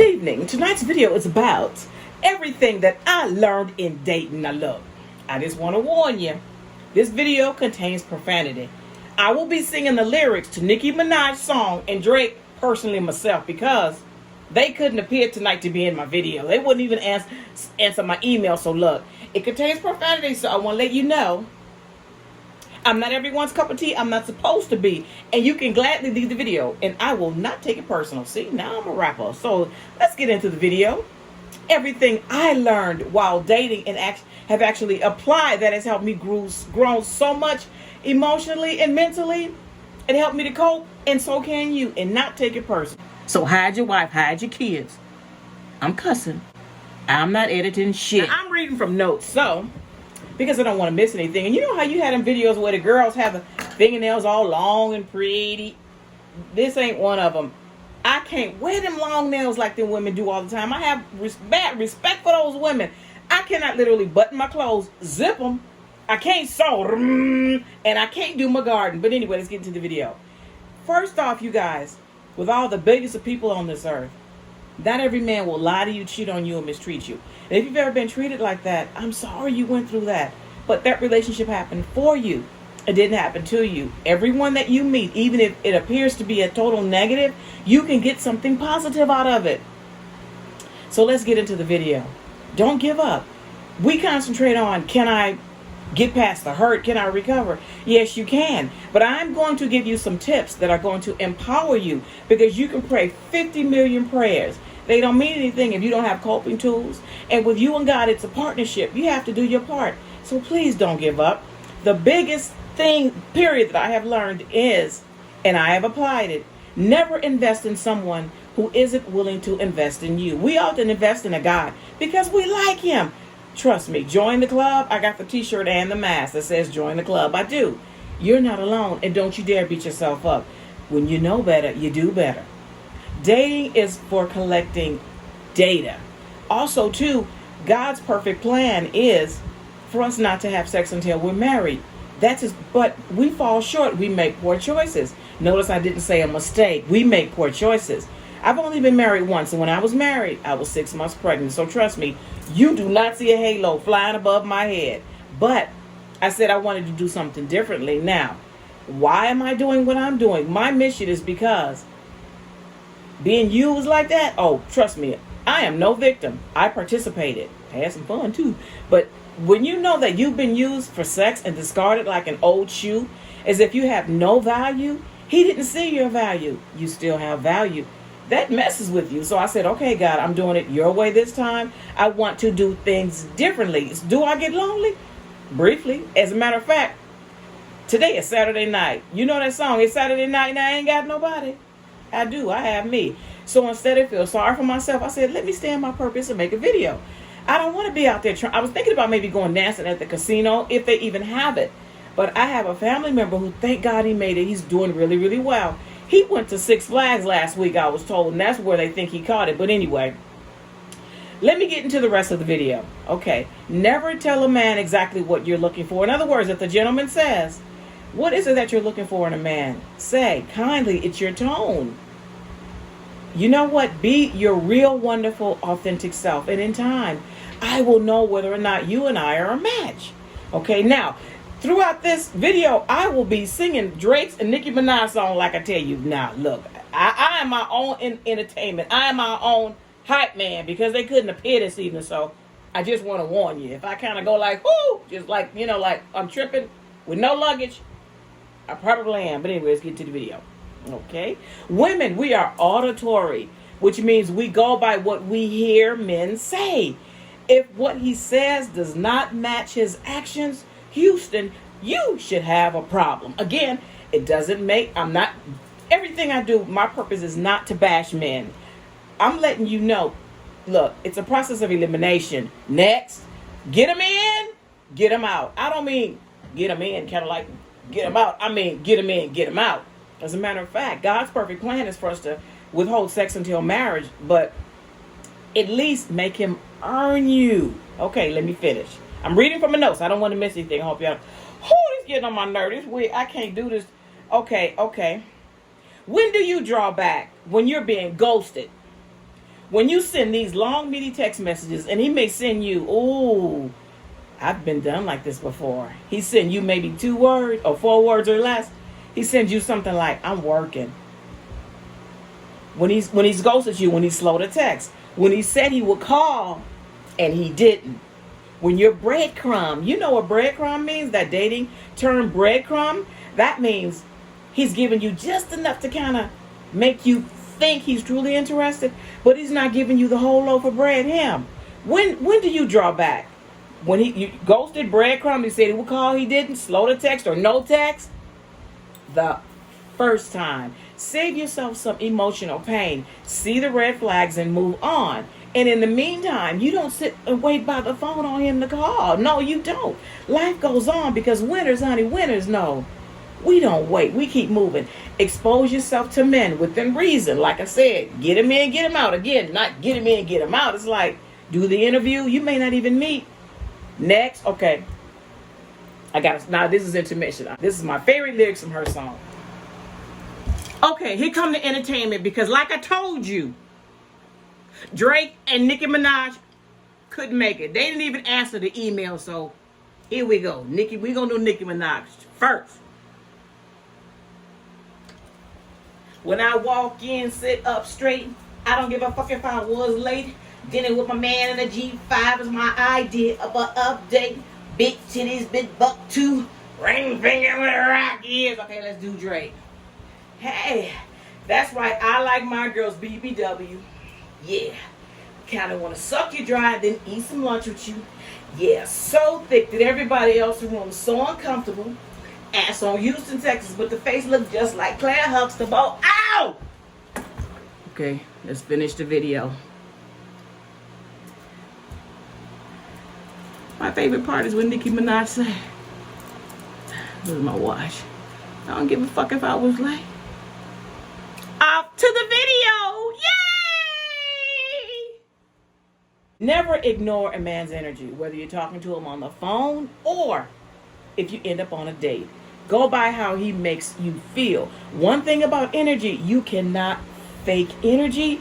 evening. Tonight's video is about everything that I learned in dating. Now look, I just want to warn you, this video contains profanity. I will be singing the lyrics to Nicki Minaj's song and Drake personally myself because they couldn't appear tonight to be in my video. They wouldn't even answer my email. So look, it contains profanity, so I want to let you know I'm not everyone's cup of tea. I'm not supposed to be. And you can gladly leave the video. And I will not take it personal. See, now I'm a rapper. So let's get into the video. Everything I learned while dating and have actually applied that has helped me grow so much emotionally and mentally. It helped me to cope. And so can you. And not take it personal. So hide your wife. Hide your kids. I'm cussing. I'm not editing shit. Now, I'm reading from notes. So because I don't want to miss anything. And you know how you had them videos where the girls have the fingernails all long and pretty? This ain't one of them. I can't wear them long nails like them women do all the time. I have respect for those women. I cannot literally button my clothes, zip them. I can't sew, and I can't do my garden. But anyway, let's get into the video. First off, you guys, with all the biggest of people on this earth, not every man will lie to you, cheat on you, and mistreat you. And if you've ever been treated like that, I'm sorry you went through that. But that relationship happened for you. It didn't happen to you. Everyone that you meet, even if it appears to be a total negative, you can get something positive out of it. So let's get into the video. Don't give up. We concentrate on, can I get past the hurt? Can I recover? Yes, you can. But I'm going to give you some tips that are going to empower you, because you can pray 50 million prayers. They don't mean anything if you don't have coping tools. And with you and God, it's a partnership. You have to do your part. So please don't give up. The biggest thing, period, that I have learned is, and I have applied it, never invest in someone who isn't willing to invest in you. We often invest in a guy because we like him. Trust me, join the club. I got the t-shirt and the mask that says join the club. I do. You're not alone, and don't you dare beat yourself up. When you know better, you do better. Dating is for collecting data. Also, too, God's perfect plan is for us not to have sex until we're married. But we fall short. We make poor choices. Notice I didn't say a mistake. We make poor choices. I've only been married once, and when I was married, I was 6 months pregnant. So trust me, you do not see a halo flying above my head. But I said I wanted to do something differently. Now, why am I doing what I'm doing? My mission is because being used like that, oh, trust me, I am no victim. I participated. I had some fun too. But when you know that you've been used for sex and discarded like an old shoe, as if you have no value, he didn't see your value. You still have value. That messes with you. So I said, okay, God, I'm doing it your way this time. I want to do things differently. Do I get lonely? Briefly. As a matter of fact, today is Saturday night. You know that song, it's Saturday night and I ain't got nobody. I do. I have me. So instead of feel sorry for myself, I said, let me stay in my purpose and make a video. I don't want to be out there trying. I was thinking about maybe going dancing at the casino, if they even have it. But I have a family member who, thank God he made it. He's doing really, really well. He went to Six Flags last week, I was told, and that's where they think he caught it. But anyway, let me get into the rest of the video. Okay. Never tell a man exactly what you're looking for. In other words, if the gentleman says, what is it that you're looking for in a man? Say, kindly, it's your tone. You know what? Be your real, wonderful, authentic self. And in time, I will know whether or not you and I are a match. Okay, now, throughout this video, I will be singing Drake's and Nicki Minaj song like I tell you. Now, look, I am my own entertainment. I am my own hype man because they couldn't appear this evening. So I just want to warn you. If I kind of go like, whoo, just like, you know, like I'm tripping with no luggage, I probably am. But anyway, let's get to the video. Okay. Women, we are auditory, which means we go by what we hear men say. If what he says does not match his actions, Houston, you should have a problem. Again, it doesn't make, everything I do, my purpose is not to bash men. I'm letting you know, look, it's a process of elimination. Next, get them in, get them out. I don't mean get them in, kind of like get them out. I mean, get them in, get them out. As a matter of fact, God's perfect plan is for us to withhold sex until marriage, but at least make him earn you. Okay, let me finish. I'm reading from my notes. I don't want to miss anything. I hope y'all. Oh, it's getting on my nerves. I can't do this. Okay. When do you draw back? When you're being ghosted. When you send these long, meaty text messages, and he may send you, oh, I've been done like this before. He send you maybe 2 words or 4 words or less. He sends you something like, I'm working. When he's ghosted you, when he's slow to text. When he said he would call, and he didn't. When you're breadcrumb, you know what breadcrumb means? That dating term breadcrumb? That means he's giving you just enough to kind of make you think he's truly interested, but he's not giving you the whole loaf of bread. Him. When do you draw back? When you ghosted breadcrumb, he said he would call, he didn't, slow to text or no text. The first time. Save yourself some emotional pain. See the red flags and move on. And in the meantime, you don't sit and wait by the phone on him to call. No, you don't. Life goes on because winners, honey, winners know. We don't wait. We keep moving. Expose yourself to men within reason. Like I said, get him in, get him out. Again, not get him in, get him out. It's like, do the interview. You may not even meet. Next, okay. Now this is intermission. This is my favorite lyrics from her song. Okay, here come the entertainment because like I told you, Drake and Nicki Minaj couldn't make it. They didn't even answer the email, so here we go. We're going to do Nicki Minaj first. When I walk in, sit up straight. I don't give a fuck if I was late. Dinner with my man in a G5 is my idea of an update. Big titties, big buck too. Ring finger with a rock is. Okay, let's do Drake. Hey, that's right. I like my girls BBW. Yeah. Kind of want to suck you dry and then eat some lunch with you. Yeah, so thick that everybody else in the room is so uncomfortable. Ass on Houston, Texas, but the face looked just like Claire Huxtable. Ow! Okay, let's finish the video. My favorite part is when Nicki Minaj said, "Where's my watch? I don't give a fuck if I was late." Off to the video! Yay! Never ignore a man's energy, whether you're talking to him on the phone or if you end up on a date. Go by how he makes you feel. One thing about energy, you cannot fake energy.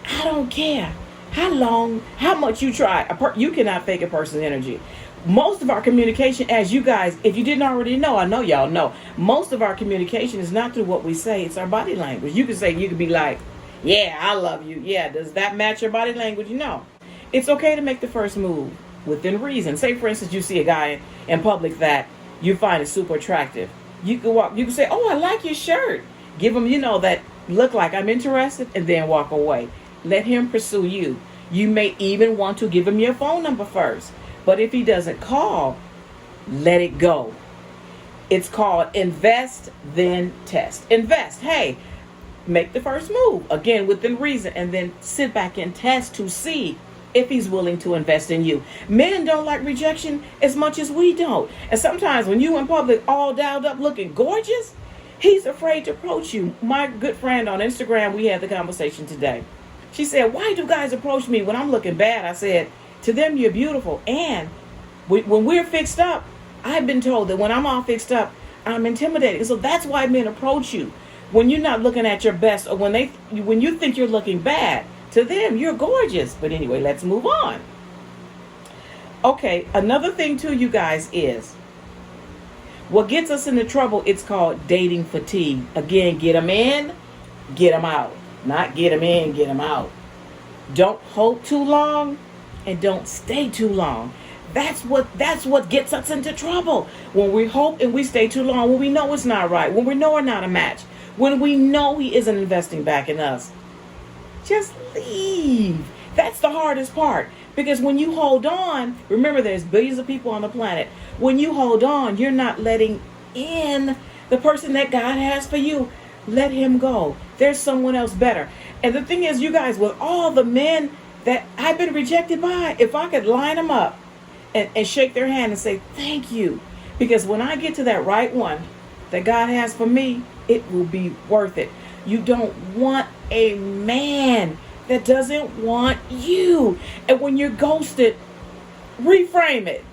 I don't care how much you try. You cannot fake a person's energy. Most of our communication, as you guys, if you didn't already know, I know y'all know, most of our communication is not through what we say, it's our body language. You can be like, yeah, I love you. Yeah, does that match your body language? No. It's okay to make the first move within reason. Say, for instance, you see a guy in public that you find is super attractive. You can say, oh, I like your shirt. Give him, that look like I'm interested, and then walk away. Let him pursue you. You may even want to give him your phone number first. But if he doesn't call, let it go. It's called invest, then test. Invest. Hey, make the first move. Again, within reason. And then sit back and test to see if he's willing to invest in you. Men don't like rejection as much as we don't. And sometimes when you in public all dialed up looking gorgeous, he's afraid to approach you. My good friend on Instagram, we had the conversation today. She said, why do guys approach me when I'm looking bad? I said, to them, you're beautiful. And when we're fixed up, I've been told that when I'm all fixed up, I'm intimidated. So that's why men approach you. When you're not looking at your best, or when you think you're looking bad, to them, you're gorgeous. But anyway, let's move on. Okay, another thing too, you guys, is what gets us into trouble, it's called dating fatigue. Again, get them in, get them out. Not get them in, get them out. Don't hope too long and don't stay too long. That's what gets us into trouble. When we hope and we stay too long, when we know it's not right, when we know we're not a match, when we know he isn't investing back in us. Just leave. That's the hardest part. Because when you hold on, remember there's billions of people on the planet. When you hold on, you're not letting in the person that God has for you. Let him go. There's someone else better. And the thing is, you guys, with all the men that I've been rejected by, if I could line them up and shake their hand and say, thank you. Because when I get to that right one that God has for me, it will be worth it. You don't want a man that doesn't want you. And when you're ghosted, reframe it.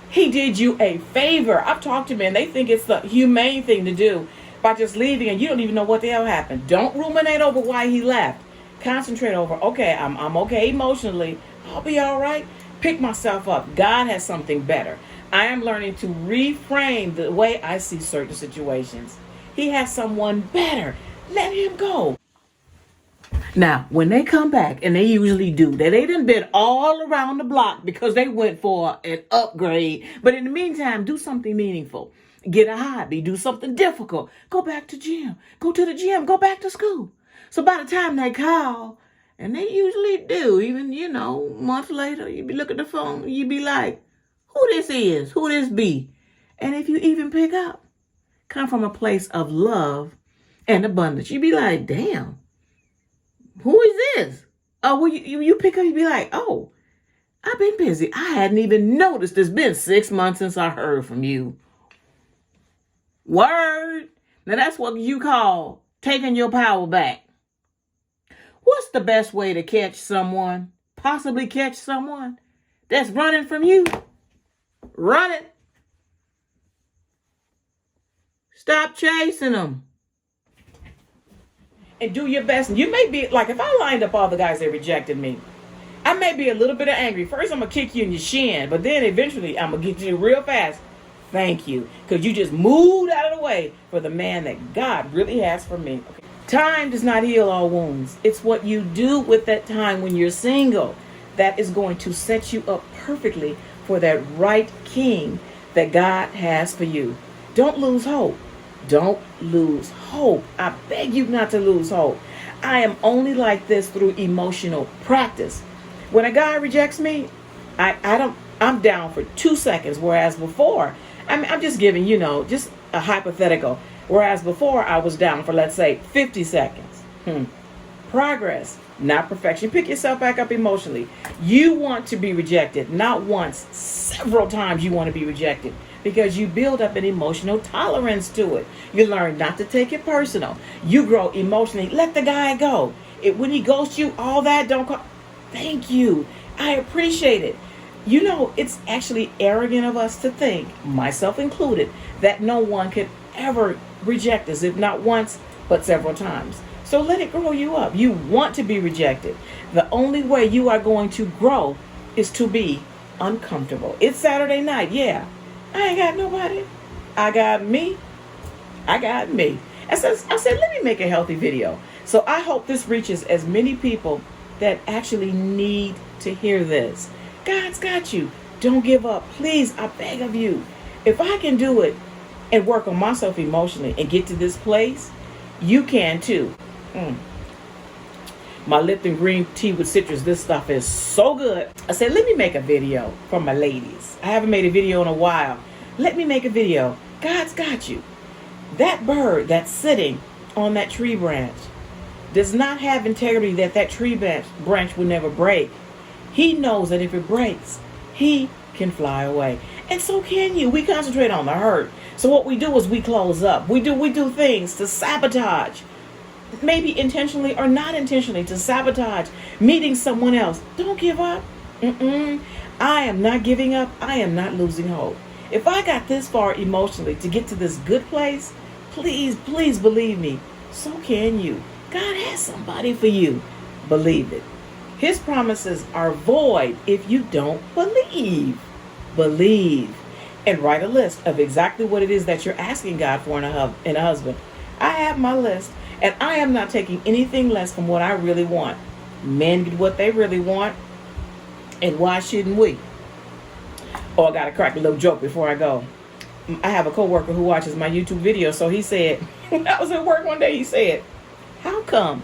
He did you a favor. I've talked to men. They think it's the humane thing to do by just leaving and you don't even know what the hell happened. Don't ruminate over why he left. Concentrate over, okay, I'm okay emotionally. I'll be all right. Pick myself up. God has something better. I am learning to reframe the way I see certain situations. He has someone better. Let him go. Now, when they come back, and they usually do, that they done been all around the block because they went for an upgrade. But in the meantime, do something meaningful. Get a hobby. Do something difficult. Go back to gym. Go to the gym. Go back to school. So by the time they call, and they usually do, even, months later, you be looking at the phone, you be like, who this is? Who this be? And if you even pick up, come from a place of love and abundance. You be like, damn. Who is this? Oh, well, you pick up, you be like, oh, I've been busy. I hadn't even noticed. It's been 6 months since I heard from you. Word. Now that's what you call taking your power back. What's the best way to catch someone, possibly catch someone that's running from you? Run it. Stop chasing them. And do your best. And you may be like, if I lined up all the guys that rejected me, I may be a little bit angry. First, I'm going to kick you in your shin, but then eventually I'm going to get you real fast. Thank you. Because you just moved out of the way for the man that God really has for me. Okay. Time does not heal all wounds. It's what you do with that time when you're single that is going to set you up perfectly for that right king that God has for you. Don't lose hope. Don't lose hope. I beg you not to lose hope. I am only like this through emotional practice. When a guy rejects me, I'm down for 2 seconds, whereas before, I'm just giving, just a hypothetical. Whereas before I was down for, let's say, 50 seconds. Progress, not perfection. Pick yourself back up emotionally. You want to be rejected, not once, several times you want to be rejected. Because you build up an emotional tolerance to it. You learn not to take it personal. You grow emotionally. Let the guy go. When he ghosts you, all that, don't call. Thank you. I appreciate it. It's actually arrogant of us to think, myself included, that no one could ever reject us, if not once, but several times. So let it grow you up. You want to be rejected. The only way you are going to grow is to be uncomfortable. It's Saturday night. Yeah. I ain't got nobody. I got me. I said, let me make a healthy video. So I hope this reaches as many people that actually need to hear this. God's got you. Don't give up. Please, I beg of you. If I can do it and work on myself emotionally and get to this place, you can too. My Lipton green tea with citrus, this stuff is so good. I said, let me make a video for my ladies. I haven't made a video in a while. Let me make a video. God's got you. That bird that's sitting on that tree branch does not have integrity that tree branch will never break. He knows that if it breaks, he can fly away. And so can you. We concentrate on the hurt. So what we do is we close up. We do things to sabotage. Maybe intentionally or not intentionally, to sabotage meeting someone else. Don't give up. I am not giving up. I am not losing hope. If I got this far emotionally to get to this good place, please believe me. So can you. God has somebody for you. Believe it. His promises are void if you don't believe. Believe. And write a list of exactly what it is that you're asking God for in a husband. I have my list. And I am not taking anything less from what I really want. Men get what they really want. And why shouldn't we? Oh, I got to crack a little joke before I go. I have a coworker who watches my YouTube videos. So he said, when I was at work one day, he said, how come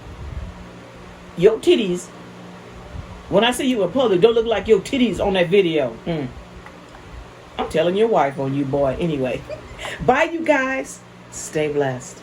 your titties, when I see you in public, don't look like your titties on that video? I'm telling your wife on you, boy. Anyway, bye, you guys. Stay blessed.